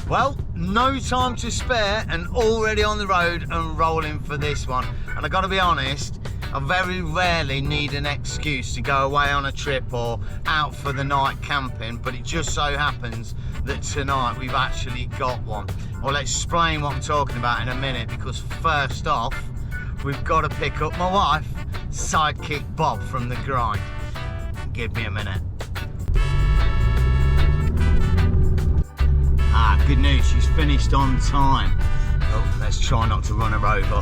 Well, no time to spare and already on the road and rolling for this one. And I gotta be honest, I very rarely need an excuse to go away on a trip or out for the night camping, but it just so happens that tonight we've actually got one. I'll explain what I'm talking about in a minute, because first off, we've got to pick up my wife, Sidekick Bob from the grind. Give me a minute. Ah, good news, she's finished on time. Oh, let's try not to run her over.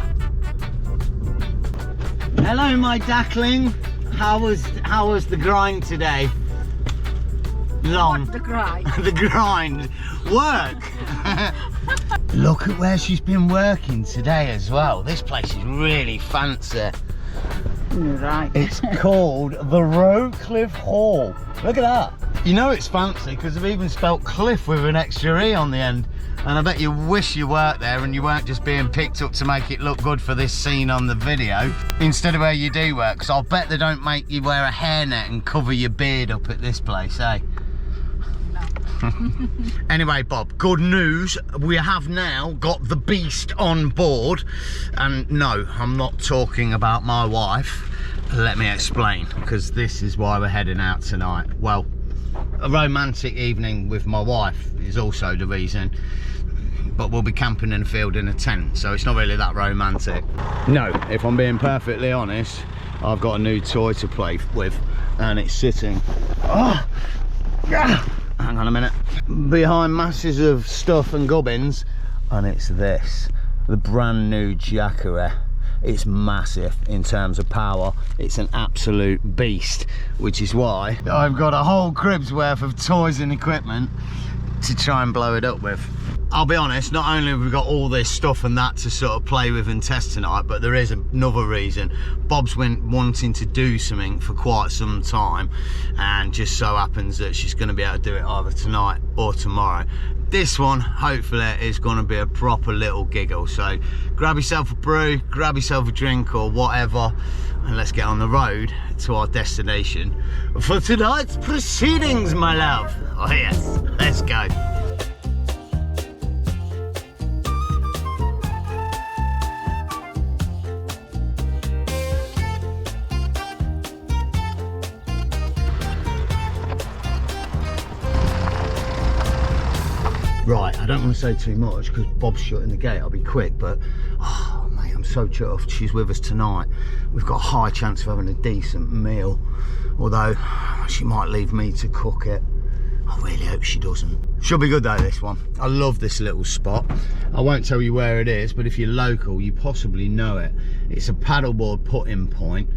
Hello, my duckling. How was the grind today? Long. What, the grind? The grind. Work. Look at where she's been working today as well. This place is really fancy. Right. It's called the Rowcliffe Hall. Look at that. You know it's fancy because they've even spelt cliff with an extra E on the end. And I bet you wish you worked there and you weren't just being picked up to make it look good for this scene on the video, instead of where you do work, because I'll bet they don't make you wear a hairnet and cover your beard up at this place, eh? No. Anyway, Bob, good news. We have now got the beast on board. And no, I'm not talking about my wife. Let me explain, because this is why we're heading out tonight. Well, a romantic evening with my wife is also the reason, but we'll be camping in a field in a tent, so it's not really that romantic. No, if I'm being perfectly honest, I've got a new toy to play with, and it's sitting, oh, hang on a minute, behind masses of stuff and gubbins, and it's this, the brand new Jackery. It's massive in terms of power. It's an absolute beast, which is why I've got a whole crib's worth of toys and equipment to try and blow it up with. I'll be honest, not only have we got all this stuff and that to sort of play with and test tonight, but there is another reason. Bob's been wanting to do something for quite some time, and just so happens that she's going to be able to do it either tonight or tomorrow. This one, hopefully, is going to be a proper little giggle. So grab yourself a brew, grab yourself a drink or whatever, and let's get on the road to our destination for tonight's proceedings, my love. Oh yes, let's go. Right, I don't want to say too much because Bob's shutting the gate. I'll be quick, but oh mate, I'm so chuffed she's with us tonight. We've got a high chance of having a decent meal, although she might leave me to cook it. I really hope she doesn't. Should be good though, this one. I love this little spot. I won't tell you where it is, but if you're local, you possibly know it. It's a paddleboard put-in point,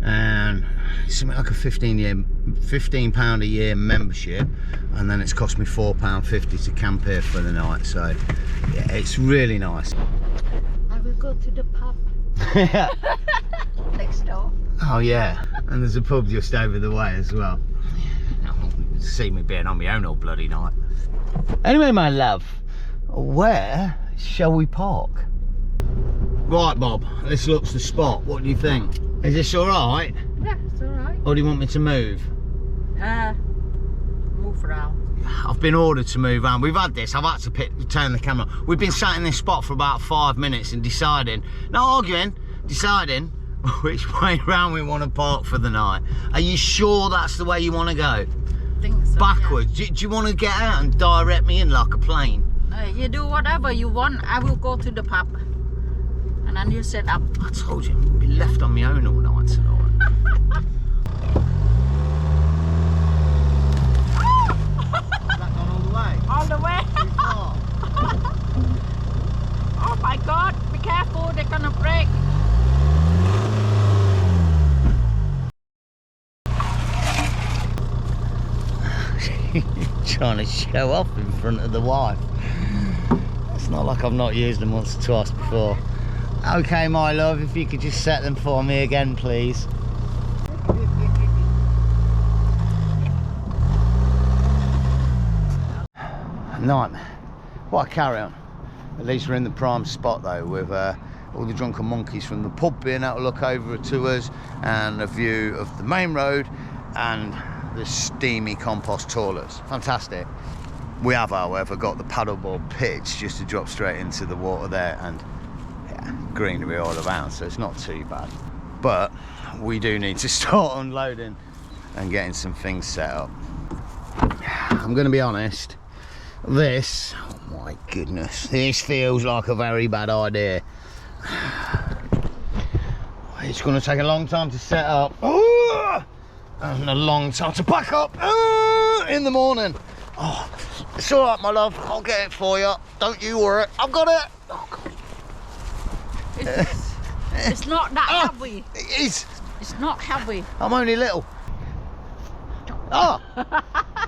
and it's something like a £15 a year membership, and then it's cost me £4.50 to camp here for the night. So yeah, it's really nice. I will go to the pub next door. Oh yeah, and there's a pub just over the way as well. See me being on my own all bloody night. Anyway, my love, where shall we park? Right, Bob, this looks the spot. What do you think? Is this all right? Yeah, it's all right. Or do you want me to move? Move around. I've been ordered to move around. We've had this. I've had to turn the camera. We've been sat in this spot for about 5 minutes and deciding, not arguing, deciding which way round we want to park for the night. Are you sure that's the way you want to go? I think so, Backwards? Yeah. Do you want to get out and direct me in like a plane? You do whatever you want. I will go to the pub. And then you set up. I told you, I'll be left on my own all night tonight. All the way. Oh my God, be careful, they're gonna break. Trying to show off in front of the wife. It's not like I've not used them once or twice before. Okay, my love, if you could just set them for me again, please. Nightmare. What a carry on. At least we're in the prime spot though, with all the drunken monkeys from the pub being able to look over to us, and a view of the main road and the steamy compost toilets. Fantastic. We have, however, got the paddleboard pitch just to drop straight into the water there, and yeah, greenery all around, so it's not too bad. But we do need to start unloading and getting some things set up. I'm going to be honest, this, oh my goodness, this feels like a very bad idea. It's going to take a long time to set up, and a long time to pack up in the morning. Oh, it's all right, my love. I'll get it for you. Don't you worry. I've got it. Oh, God. It's not that heavy. It is. It's not heavy. I'm only little. Oh,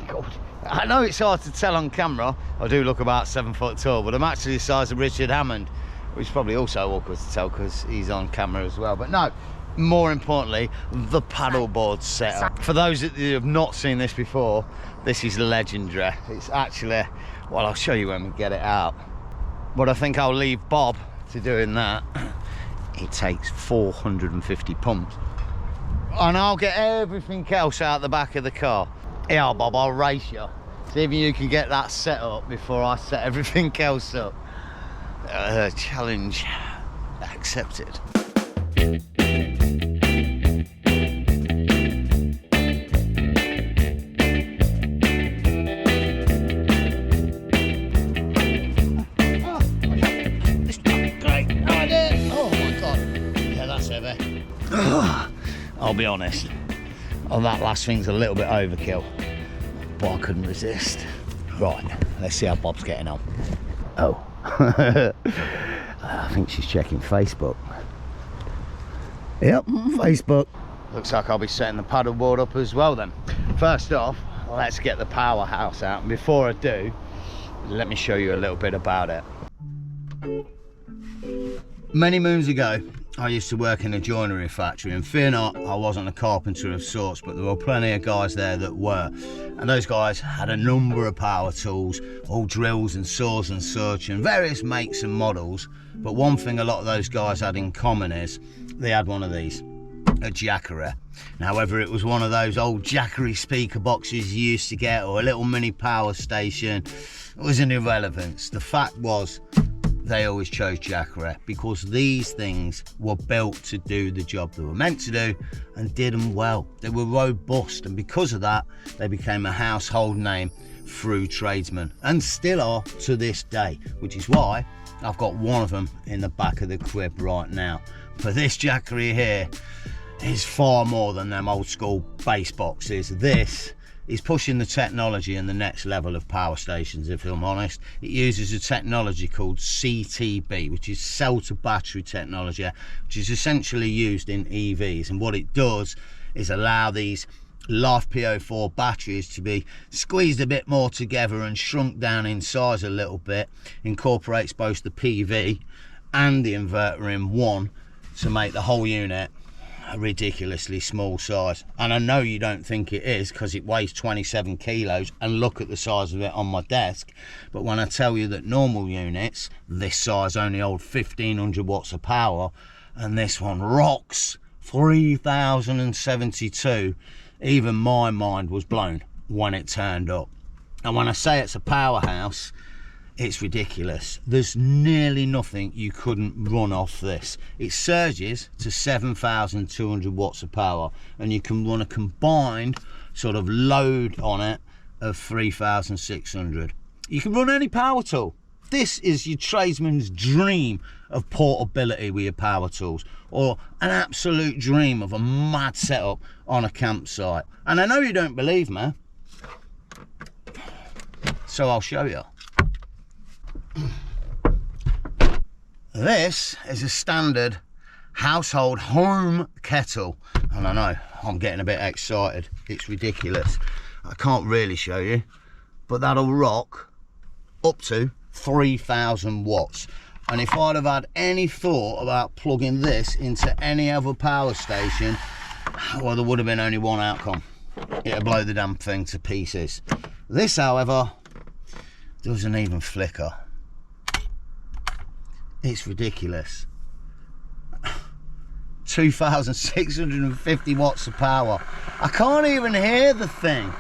God. I know it's hard to tell on camera. I do look about 7 foot tall, but I'm actually the size of Richard Hammond, which is probably also awkward to tell because he's on camera as well. But no, more importantly, the paddleboard setup. For those that have not seen this before, this is legendary. It's actually, well, I'll show you when we get it out. But I think I'll leave Bob to doing that. It takes 450 pumps. And I'll get everything else out the back of the car. Yeah, Bob, I'll race you. See if you can get that set up before I set everything else up. Challenge accepted. I'll be honest, that last thing's a little bit overkill, but I couldn't resist. Right, let's see how Bob's getting on. Oh, I think she's checking Facebook. Yep, Facebook. Looks like I'll be setting the paddleboard up as well then. First off, let's get the powerhouse out, and before I do, let me show you a little bit about it. Many moons ago, I used to work in a joinery factory, and fear not, I wasn't a carpenter of sorts, but there were plenty of guys there that were. And those guys had a number of power tools, all drills and saws and such, and various makes and models. But one thing a lot of those guys had in common is they had one of these, a jackery. Now, whether it was one of those old jackery speaker boxes you used to get, or a little mini power station, it was an irrelevance. The fact was, they always chose jackery because these things were built to do the job they were meant to do and did them well. They were robust, and because of that, they became a household name through tradesmen, and still are to this day, which is why I've got one of them in the back of the crib right now. But this jackery here is far more than them old school base boxes. This is pushing the technology in the next level of power stations, if I'm honest. It uses a technology called CTB, which is cell to battery technology, which is essentially used in EVs. And what it does is allow these LiFePO4 batteries to be squeezed a bit more together and shrunk down in size a little bit. Incorporates both the PV and the inverter in one to make the whole unit a ridiculously small size. And I know you don't think it is because it weighs 27 kilos, and look at the size of it on my desk. But when I tell you that normal units this size only hold 1500 watts of power, and this one rocks 3072, even my mind was blown when it turned up. And when I say it's a powerhouse, it's ridiculous. There's nearly nothing you couldn't run off this. It surges to 7,200 watts of power, and you can run a combined sort of load on it of 3,600. You can run any power tool. This is your tradesman's dream of portability with your power tools, or an absolute dream of a mad setup on a campsite. And I know you don't believe me, so I'll show you. This is a standard household home kettle, and I know I'm getting a bit excited. It's ridiculous. I can't really show you, but that'll rock up to 3,000 watts. And if I'd have had any thought about plugging this into any other power station, well, there would have been only one outcome. It'll blow the damn thing to pieces. This, however, doesn't even flicker. It's ridiculous. 2,650 watts of power. I can't even hear the thing.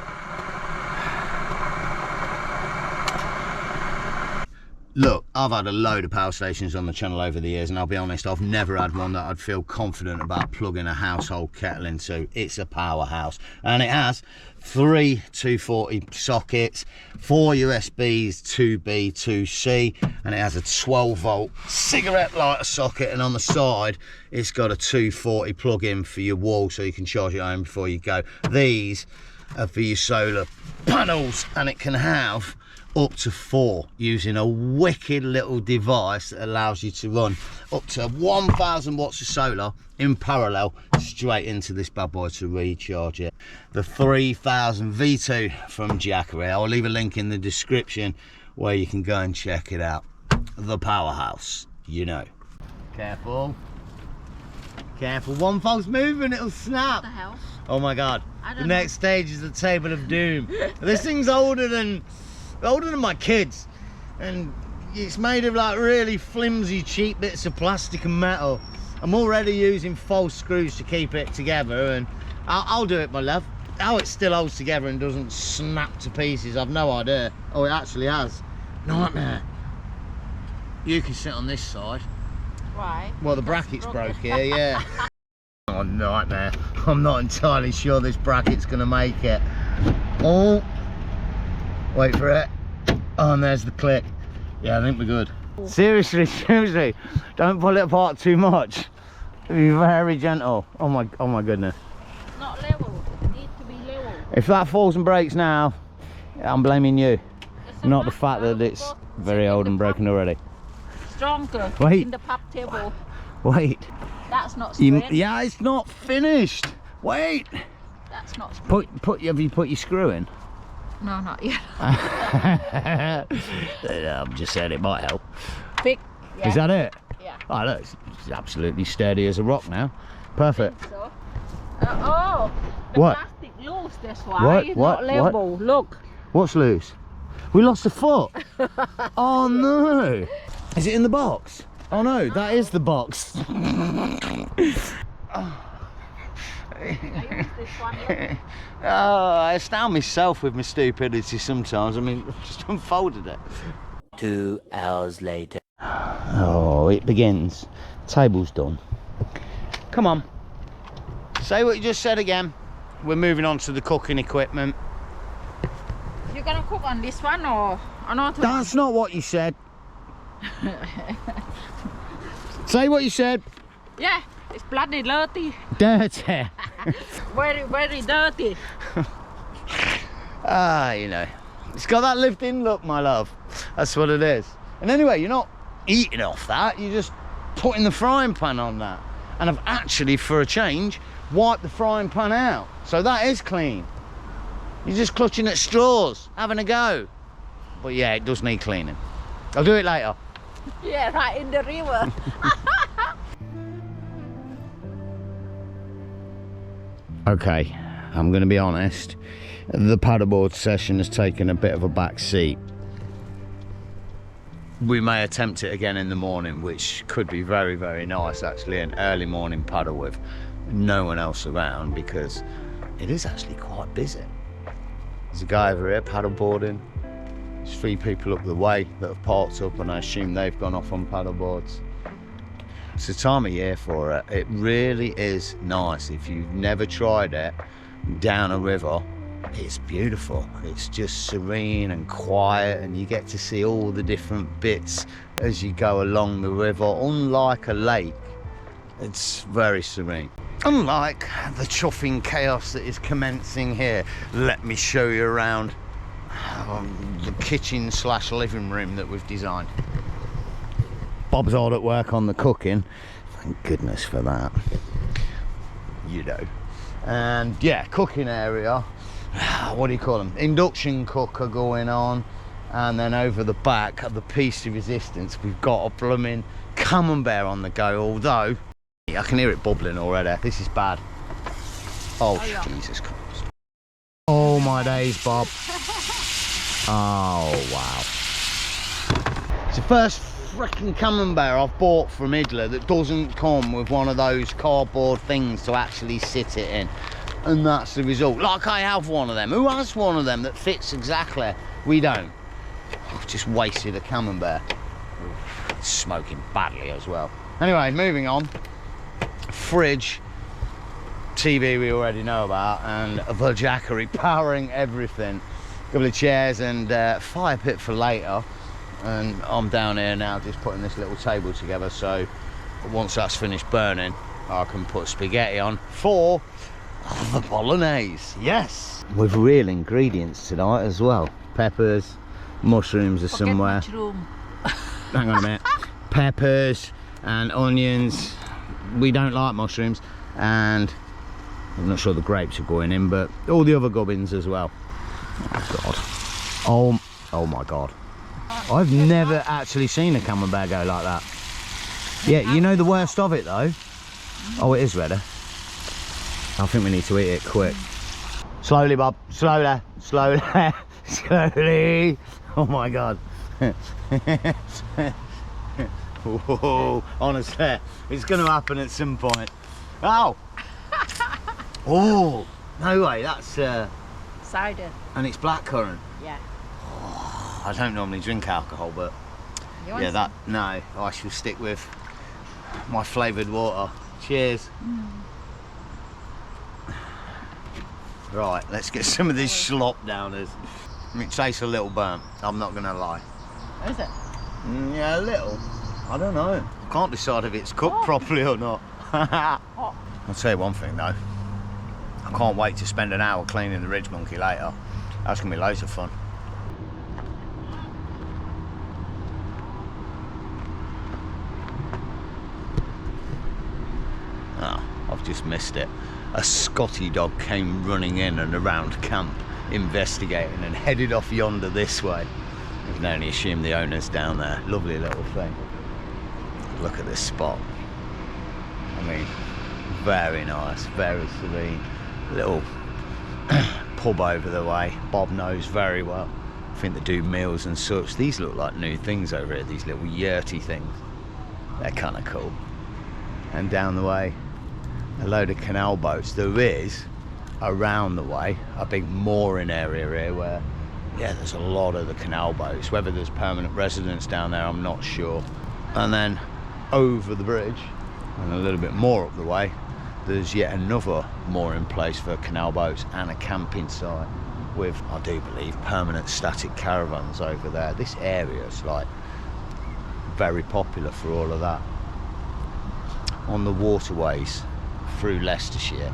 Look, I've had a load of power stations on the channel over the years, and I'll be honest, I've never had one that I'd feel confident about plugging a household kettle into. It's a powerhouse, and it has 3 240 sockets, 4 USBs, 2B, 2C, and it has a 12 volt cigarette lighter socket, and on the side it's got a 240 plug-in for your wall so you can charge it home before you go. These are for your solar panels, and it can have up to 4 using a wicked little device that allows you to run up to 1,000 watts of solar in parallel straight into this bad boy to recharge it. The 3000 V2 from Jackery. I'll leave a link in the description where you can go and check it out. The powerhouse, you know. Careful. Careful, one false move and it'll snap. What the hell? Oh my god. The next stage is the table of doom. This thing's older than my kids, and it's made of like really flimsy cheap bits of plastic and metal. I'm already using false screws to keep it together, and I'll do it, my love. How it still holds together and doesn't snap to pieces, I've no idea. Oh, it actually has. Nightmare. You can sit on this side. Why? Well, the bracket's broke here, yeah. Oh, nightmare. I'm not entirely sure this bracket's gonna make it. Oh, wait for it. Oh, and there's the click. Yeah, I think we're good. Seriously, don't pull it apart too much. Be very gentle. Oh my goodness. Not level. It needs to be level. If that falls and breaks now, I'm blaming you, not the fact that it's very old and broken already. Stronger. Wait. In the pub table. Wait. That's not straight. Yeah, it's not finished. Wait. That's not straight. Have you put your screw in? No, not yet. I'm just saying it might help. Big. Yeah. Is that it? Yeah. Oh, look, it's absolutely steady as a rock now. Perfect. So. Oh, the What? plastic loose, that's why. What? It's What? not level. Look. What's loose? We lost a foot. Oh no. Is it in the box? Oh no, that is the box. I astound myself with my stupidity sometimes. I mean, I've just unfolded it. 2 hours later. Oh, it begins. Table's done. Come on. Say what you just said again. We're moving on to the cooking equipment. You're gonna cook on this one or not? That's not what you said. Say what you said. Yeah, it's bloody dirty. Dirty. Very, very dirty. You know, it's got that lived-in look, my love. That's what it is. And anyway, you're not eating off that. You're just putting the frying pan on that. And I've actually, for a change, wiped the frying pan out. So that is clean. You're just clutching at straws, having a go. But yeah, it does need cleaning. I'll do it later. Yeah, right in the river. Okay, I'm going to be honest. The paddleboard session has taken a bit of a back seat. We may attempt it again in the morning, which could be very, very nice actually, an early morning paddle with no one else around, because it is actually quite busy. There's a guy over here paddleboarding. There's 3 people up the way that have parked up, and I assume they've gone off on paddleboards. It's the time of year for it. It really is nice. If you've never tried it, down a river, it's beautiful. It's just serene and quiet, and you get to see all the different bits as you go along the river. Unlike a lake, it's very serene. Unlike the chuffing chaos that is commencing here. Let me show you around the kitchen / living room that we've designed. Bob's hard at work on the cooking. Thank goodness for that. You know. And yeah, cooking area. What do you call them? Induction cooker going on. And then over the back of the piece of resistance, we've got a blooming camembert on the go. Although, I can hear it bubbling already. This is bad. Oh, yeah. Jesus Christ. Oh my days, Bob. Oh, wow. It's the first freaking camembert I've bought from Italy that doesn't come with one of those cardboard things to actually sit it in. And that's the result. Like, I have one of them. Who has one of them that fits exactly? We don't. I've just wasted a camembert. It's smoking badly as well. Anyway, moving on. Fridge, TV we already know about, and the jackery powering everything. A couple of chairs and fire pit for later. And I'm down here now just putting this little table together, so once that's finished burning I can put spaghetti on for the bolognese. Yes, with real ingredients tonight as well. Peppers, mushrooms are somewhere. Mushroom. Hang on a minute. Peppers and onions. We don't like mushrooms, and I'm not sure the grapes are going in, but all the other gubbins as well. Oh god. Oh my god. I've never actually seen a camembert go like that. Yeah, you know the worst of it though? Oh, it is ready. I think we need to eat it quick. Slowly, Bob. Slowly. Slowly. Slowly. Oh my god. Whoa, honestly, it's going to happen at some point. Oh! Oh, no way, that's... Cider. And it's blackcurrant. Yeah. Oh, I don't normally drink alcohol, but... Yeah, that... No, I shall stick with my flavoured water. Cheers. Right, let's get some of this slop down us. It tastes a little burnt, I'm not going to lie. Is it? Yeah, a little. I don't know. I can't decide if it's cooked properly or not. I'll tell you one thing though. I can't wait to spend an hour cleaning the Ridge Monkey later. That's going to be loads of fun. Oh, I've just missed it. A Scotty dog came running in and around camp, investigating, and headed off yonder this way. You can only assume the owner's down there. Lovely little thing. Look at this spot. I mean, very nice, very serene. Little pub over the way. Bob knows very well. I think they do meals and such. These look like new things over here, these little yurty things. They're kind of cool. And down the way, a load of canal boats. There is, around the way, a big mooring area here where, yeah, there's a lot of the canal boats. Whether there's permanent residents down there, I'm not sure. And then over the bridge, and a little bit more up the way, there's yet another mooring place for canal boats and a camping site with, I do believe, permanent static caravans over there. This area is like very popular for all of that. On the waterways through Leicestershire.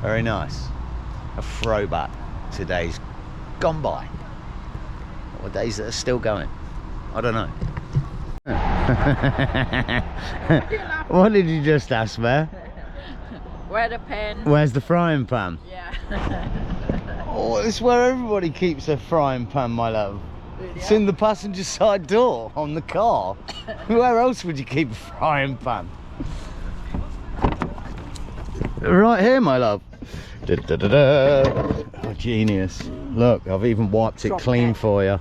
Very nice. A throwback to days gone by. Or days that are still going. I don't know. What did you just ask me? Where the pan? Where's the frying pan? Yeah. Oh, it's where everybody keeps their frying pan, my love. It's in the passenger side door on the car. Where else would you keep a frying pan? Right here, my love. Da, da, da, da. Oh, genius. Look, I've even wiped it clean for you.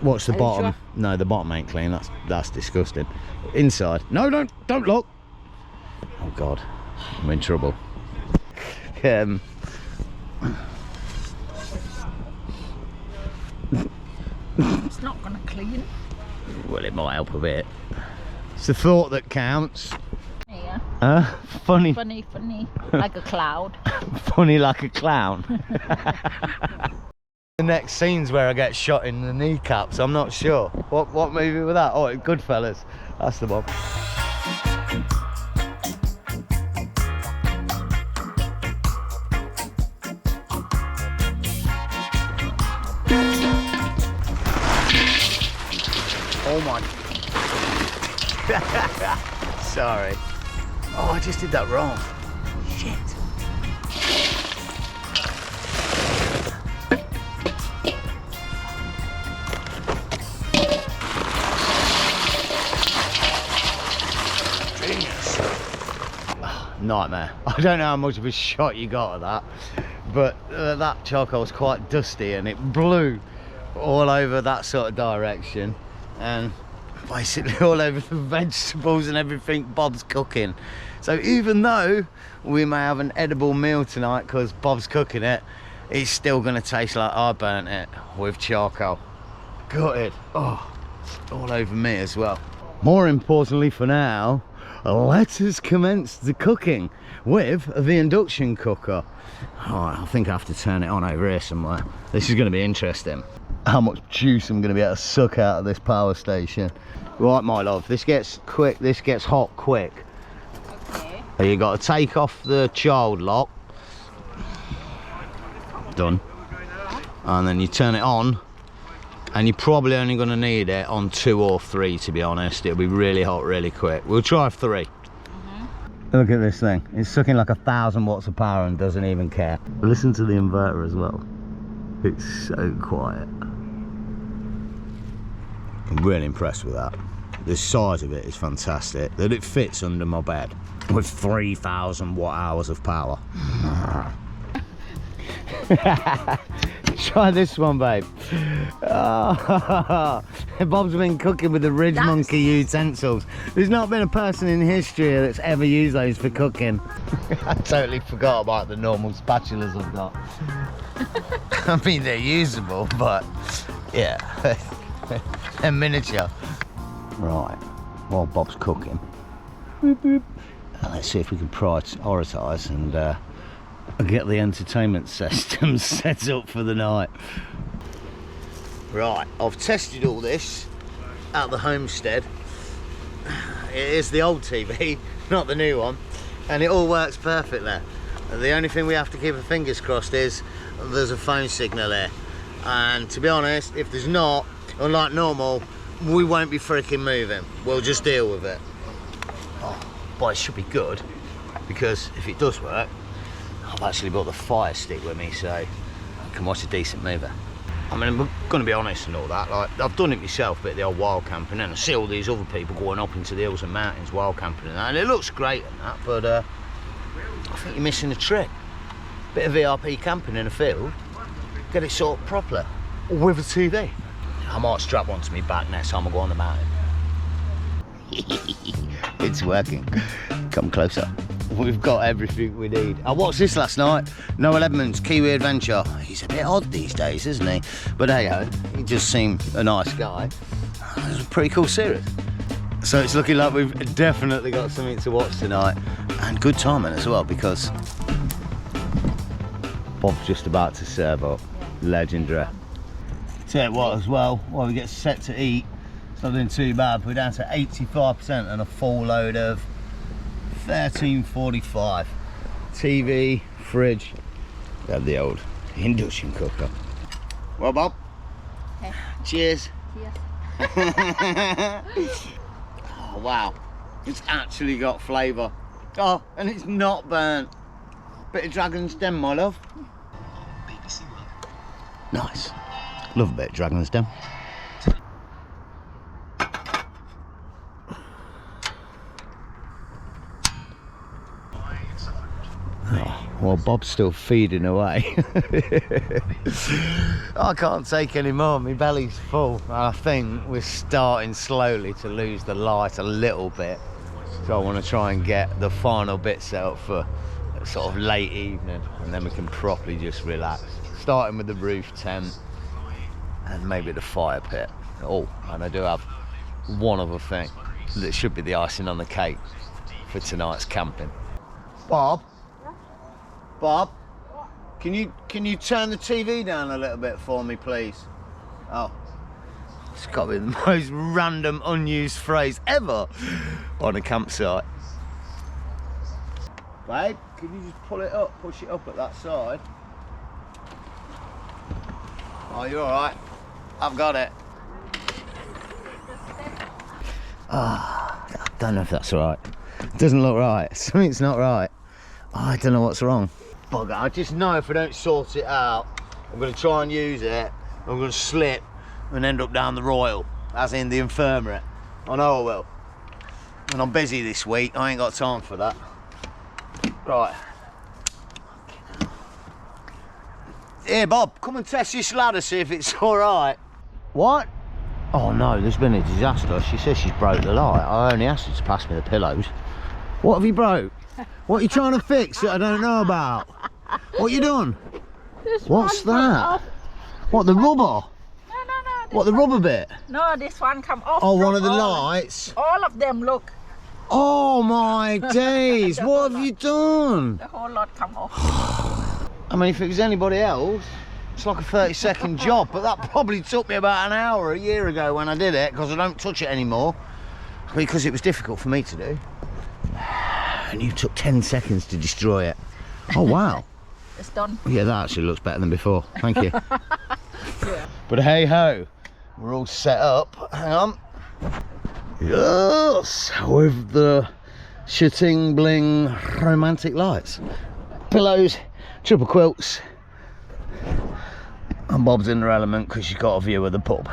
What's the bottom? Sure? No, the bottom ain't clean. That's disgusting. Inside. No, don't look. Oh God, I'm in trouble. It's not gonna clean. Well, it might help a bit. It's the thought that counts. Yeah. Funny. Funny, like a cloud. Funny like a clown. The next scene's where I get shot in the kneecaps. I'm not sure. What movie was that? Oh, Goodfellas. That's the one. Oh my. Sorry. Oh, I just did that wrong. Shit. Genius. Oh, nightmare. I don't know how much of a shot you got of that, but that charcoal was quite dusty and it blew all over that sort of direction and basically all over the vegetables and everything Bob's cooking. So even though we may have an edible meal tonight because Bob's cooking it, it's still going to taste like I burnt it with charcoal. Gutted. Oh, all over me as well. More importantly for now, let us commence the cooking with the induction cooker. Alright, I think I have to turn it on over here somewhere. This is going to be interesting. How much juice I'm going to be able to suck out of this power station. Right, my love, this gets quick, this gets hot quick. Okay. You got to take off the child lock. Done. And then you turn it on, and you're probably only going to need it on 2 or 3, to be honest. It'll be really hot really quick. We'll try 3. Look at this thing, it's sucking like 1,000 watts of power and doesn't even care. Listen to the inverter as well, it's so quiet. I'm really impressed with that. The size of it is fantastic, that it fits under my bed with 3,000 watt hours of power. Try this one, babe. Oh, Bob's been cooking with the Ridge Monkey utensils. There's not been a person in history that's ever used those for cooking. I totally forgot about the normal spatulas I've got. I mean, they're usable, but yeah, they're miniature. Right, while Bob's cooking, let's see if we can prioritise and get the entertainment system set up for the night. Right, I've tested all this at the homestead. It is the old TV, not the new one, and it all works perfectly. The only thing we have to keep our fingers crossed is there's a phone signal there. And to be honest, if there's not, unlike normal, we won't be freaking moving. We'll just deal with it. Oh, but it should be good, because if it does work, I've actually brought the fire stick with me, so I can watch a decent movie. I mean, I'm going to be honest and all that, like, I've done it myself, a bit of the old wild camping, and I see all these other people going up into the hills and mountains wild camping and that, and it looks great and that, but I think you're missing a trick. Bit of VIP camping in a field, get it sorted properly, with a TV. I might strap one to me back next time I go on the mountain. It's working. Come closer. We've got everything we need. I watched this last night. Noel Edmonds, Kiwi Adventure. He's a bit odd these days, isn't he? But hey ho, he just seemed a nice guy. It was a pretty cool series. So it's looking like we've definitely got something to watch tonight. And good timing as well, because Bob's just about to serve up. Legendary. Tell you what as well, while we get set to eat, it's not doing too bad. We're down to 85% and a full load of 1345. TV, fridge, we have the old induction cooker. Well, Bob, Hey. Cheers. Cheers. Oh wow, it's actually got flavour. Oh, and it's not burnt. Bit of dragon's den, my love. Nice. Love a bit of dragon's den. Oh, well, Bob's still feeding away. I can't take any more, my belly's full. I think we're starting slowly to lose the light a little bit. So I want to try and get the final bits out for sort of late evening, and then we can properly just relax. Starting with the roof tent and maybe the fire pit. Oh, and I do have one other thing that should be the icing on the cake for tonight's camping. Bob? Bob, can you turn the TV down a little bit for me, please? Oh, it's got to be the most random unused phrase ever on a campsite. Babe, can you just pull it up, push it up at that side? Oh, you're all right. I've got it. Ah, oh, I don't know if that's right. It doesn't look right. Something's not right. Oh, I don't know what's wrong. Bugger, I just know if I don't sort it out, I'm going to try and use it, I'm going to slip and end up down the Royal, as in the infirmary. I know I will. And I'm busy this week, I ain't got time for that. Right. Here, Bob, come and test this ladder, see if it's all right. What? Oh no, there's been a disaster. She says she's broke the light. I only asked her to pass me the pillows. What have you broke? What are you trying to fix that I don't know about? What you done? This What's one fell that? off. What, the rubber? No, What, the rubber bit? No, this one come off. Oh, one of the all. lights? All of them, look. Oh my days, what have you done? The whole lot come off. I mean, if it was anybody else, it's like a 30-second job, but that probably took me about an hour a year ago when I did it, because I don't touch it anymore, because it was difficult for me to do. And you took 10 seconds to destroy it. Oh, wow. It's done. Yeah, that actually looks better than before. Thank you. Yeah. But hey ho, we're all set up. Hang on. Yes, with the shitting bling romantic lights. Pillows, triple quilts. And Bob's in her element because she's got a view of the pub.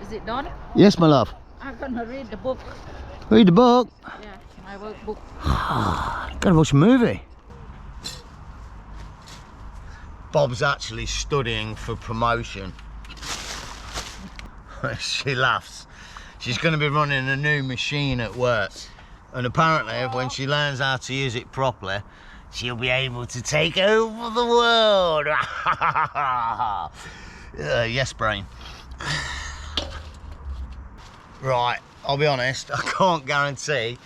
Is it done? Yes, my love. I'm gonna read the book. Read the book. Yeah, my workbook. Gotta watch a movie. Bob's actually studying for promotion. She laughs. She's going to be running a new machine at work. And apparently, when she learns how to use it properly, she'll be able to take over the world. Yes, brain. Right, I'll be honest, I can't guarantee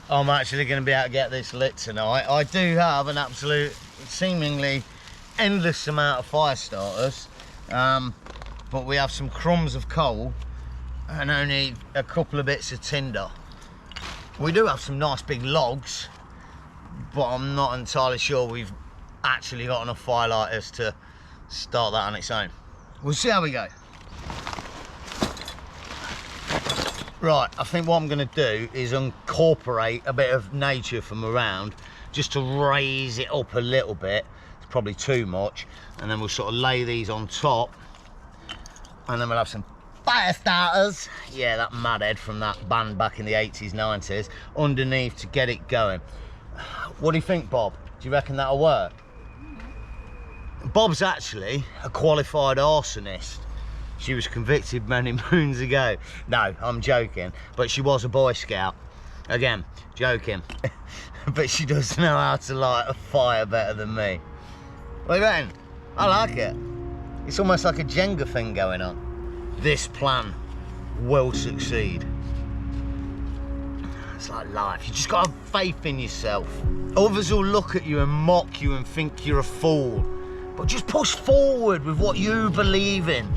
I'm actually going to be able to get this lit tonight. I do have an absolute, seemingly endless amount of fire starters, but we have some crumbs of coal and only a couple of bits of tinder. We do have some nice big logs, but I'm not entirely sure we've actually got enough firelighters to start that on its own. We'll see how we go. Right, I think what I'm going to do is incorporate a bit of nature from around just to raise it up a little bit. It's probably too much, and then we'll sort of lay these on top, and then we'll have some fire starters. Yeah, that Madhead from that band back in the 80s, 90s, underneath to get it going. What do you think, Bob? Do you reckon that'll work? Bob's actually a qualified arsonist. She was convicted many moons ago. No, I'm joking, but she was a Boy Scout. Again, joking. But she does know how to light a fire better than me. What do you reckon? I like it. It's almost like a Jenga thing going on. This plan will succeed. It's like life. You just got to have faith in yourself. Others will look at you and mock you and think you're a fool. But just push forward with what you believe in.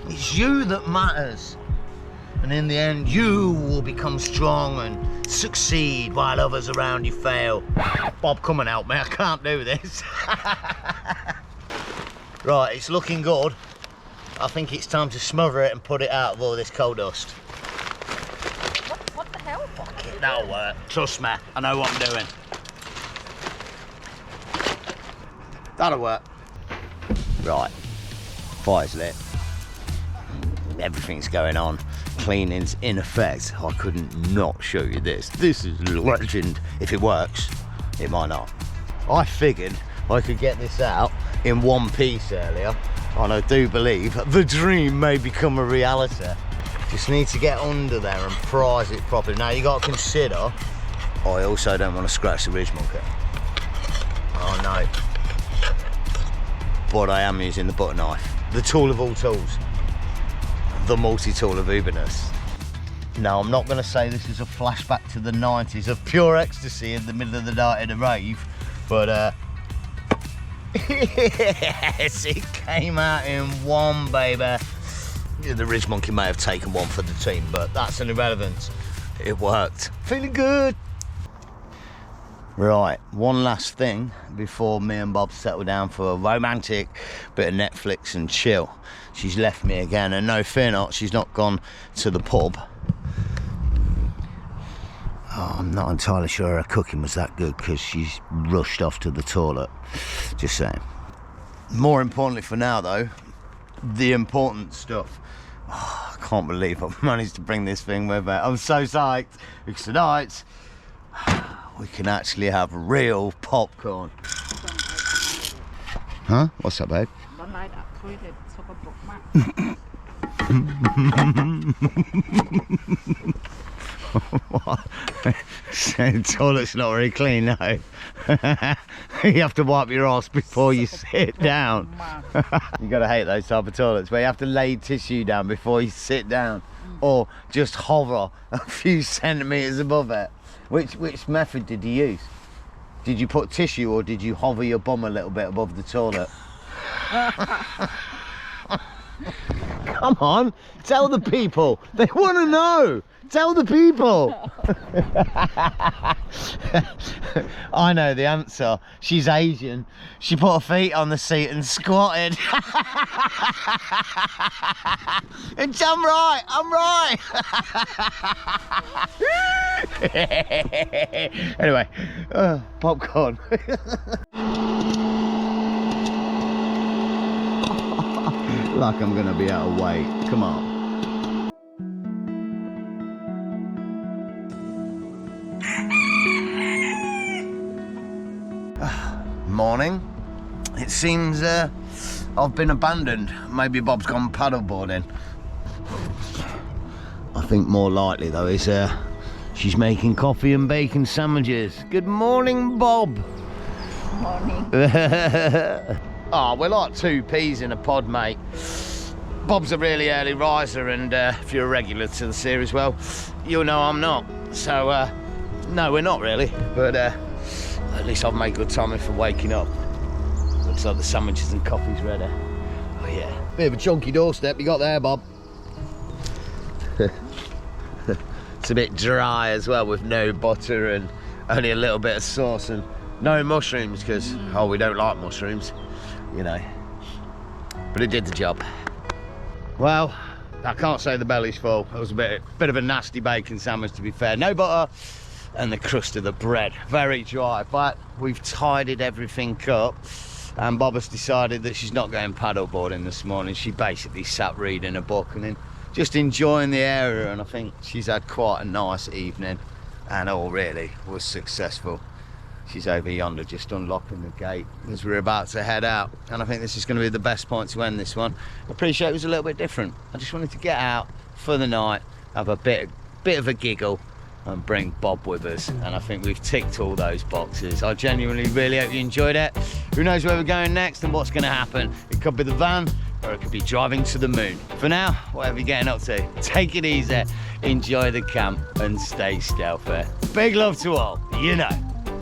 It's you that matters. And in the end, you will become strong and succeed while others around you fail. Bob, come and help me. I can't do this. Right, it's looking good. I think it's time to smother it and put it out of all this coal dust. What the hell? Fuck it, that'll work. Trust me, I know what I'm doing. That'll work. Right, fire's lit. Everything's going on. Cleaning's in effect. I couldn't not show you this. This is legend. If it works, it might not. I figured I could get this out in one piece earlier, and I do believe the dream may become a reality. Just need to get under there and prise it properly. Now you got to consider, I also don't want to scratch the ridge monkey. Oh no. But I am using the butter knife, the tool of all tools, the multi-tool of uberness. Now, I'm not going to say this is a flashback to the 90s of pure ecstasy in the middle of the night in a rave, but yes, it came out in one, baby. Yeah, the ridge monkey may have taken one for the team, but that's an irrelevance. It worked. Feeling good. Right, one last thing before me and Bob settle down for a romantic bit of Netflix and chill. She's left me again, and no, fear not, she's not gone to the pub. Oh, I'm not entirely sure her cooking was that good because she's rushed off to the toilet. Just saying. More importantly for now, though, the important stuff. Oh, I can't believe I've managed to bring this thing with me. I'm so psyched because tonight we can actually have real popcorn. Huh? What's that, babe? Don't light up toilet, so What? The toilet's not very clean, no. You have to wipe your ass before you sit down. You gotta hate those type of toilets where you have to lay tissue down before you sit down, or just hover a few centimeters above it. Which method did you use? Did you put tissue or did you hover your bum a little bit above the toilet? Come on, tell the people. They want to know. Tell the people. I know the answer. She's Asian. She put her feet on the seat and squatted. And I'm right. I'm right. Anyway, popcorn. Like I'm gonna be out of weight. Come on. Morning. It seems I've been abandoned. Maybe Bob's gone paddleboarding. I think more likely though is she's making coffee and bacon sandwiches. Good morning, Bob. Morning. Oh, we're like two peas in a pod, mate. Bob's a really early riser, and if you're a regular to the series, well, you'll know I'm not. So, no, we're not really, but at least I've made good time for waking up. Looks like the sandwiches and coffee's ready. Oh yeah. Bit of a chunky doorstep you got there, Bob. It's a bit dry as well, with no butter and only a little bit of sauce and no mushrooms, because, oh, we don't like mushrooms. You know, but it did the job. Well, I can't say the belly's full. It was a bit of a nasty bacon sandwich, to be fair. No butter, and the crust of the bread very dry. But we've tidied everything up, and Bob has decided that she's not going paddleboarding this morning. She basically sat reading a book and then just enjoying the area, and I think she's had quite a nice evening, and all really was successful. She's over yonder just unlocking the gate as we're about to head out, and I think this is going to be the best point to end this one. I appreciate it was a little bit different. I just wanted to get out for the night, have a bit of a giggle, and bring Bob with us, and I think we've ticked all those boxes. I genuinely really hope you enjoyed it. Who knows where we're going next and what's going to happen? It could be the van, or it could be driving to the moon. For now, whatever you're getting up to, take it easy, enjoy the camp, and stay stealthy. Big love to all, you know.